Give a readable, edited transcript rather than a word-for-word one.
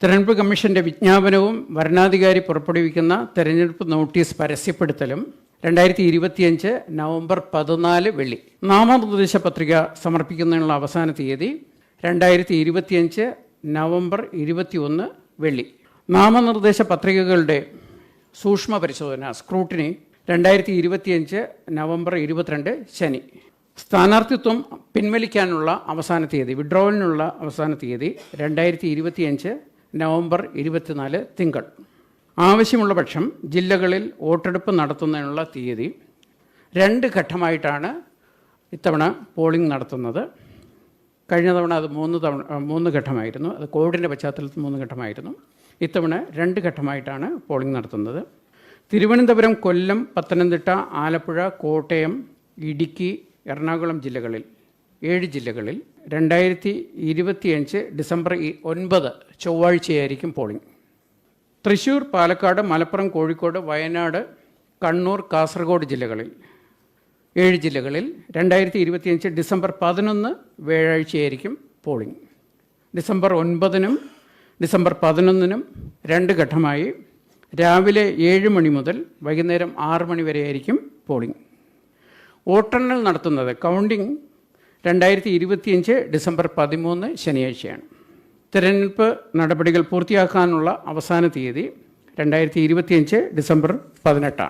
തെരഞ്ഞെടുപ്പ് കമ്മീഷന്റെ വിജ്ഞാപനവും വരണാധികാരി പുറപ്പെടുവിക്കുന്ന തെരഞ്ഞെടുപ്പ് നോട്ടീസ് പരസ്യപ്പെടുത്തലും 2025 നവംബർ 14 വെള്ളി. നാമനിർദ്ദേശ പത്രിക സമർപ്പിക്കുന്നതിനുള്ള അവസാന തീയതി 2025 നവംബർ 21 വെള്ളി. നാമനിർദ്ദേശ പത്രികകളുടെ സൂക്ഷ്മ പരിശോധന സ്ക്രൂട്ടിനി 2025 നവംബർ 22 ശനി. സ്ഥാനാർത്ഥിത്വം പിൻവലിക്കാനുള്ള അവസാന തീയതി, വിഡ്രോവലിനുള്ള അവസാന തീയതി 2025 നവംബർ 24 തിങ്കൾ. ആവശ്യമുള്ള പക്ഷം ജില്ലകളിൽ വോട്ടെടുപ്പ് നടത്തുന്നതിനുള്ള തീയതി. 2 ഘട്ടമായിട്ടാണ് ഇത്തവണ പോളിംഗ് നടത്തുന്നത്. കഴിഞ്ഞ തവണ അത് 3 ഘട്ടമായിരുന്നു. അത് കോവിഡിൻ്റെ പശ്ചാത്തലത്തിൽ 3 ഘട്ടമായിരുന്നു. ഇത്തവണ 2 ഘട്ടമായിട്ടാണ് പോളിംഗ് നടത്തുന്നത്. തിരുവനന്തപുരം, കൊല്ലം, പത്തനംതിട്ട, ആലപ്പുഴ, കോട്ടയം, ഇടുക്കി, എറണാകുളം ജില്ലകളിൽ 7 ജില്ലകളിൽ 2025 ഡിസംബർ 9 ചൊവ്വാഴ്ചയായിരിക്കും പോളിംഗ്. തൃശ്ശൂർ, പാലക്കാട്, മലപ്പുറം, കോഴിക്കോട്, വയനാട്, കണ്ണൂർ, കാസർഗോഡ് ജില്ലകളിൽ 7 ജില്ലകളിൽ 2025 ഡിസംബർ 11 വ്യാഴാഴ്ചയായിരിക്കും പോളിംഗ്. ഡിസംബർ 9 ഡിസംബർ 11 2 ഘട്ടമായി രാവിലെ 7 മണി മുതൽ വൈകുന്നേരം 6 മണി വരെയായിരിക്കും പോളിംഗ്. വോട്ടെണ്ണൽ നടത്തുന്നത് കൗണ്ടിംഗ് 2025 ഡിസംബർ 13 ശനിയാഴ്ചയാണ്. തിരഞ്ഞെടുപ്പ് നടപടികൾ പൂർത്തിയാക്കാനുള്ള അവസാന തീയതി 2025 ഡിസംബർ 18.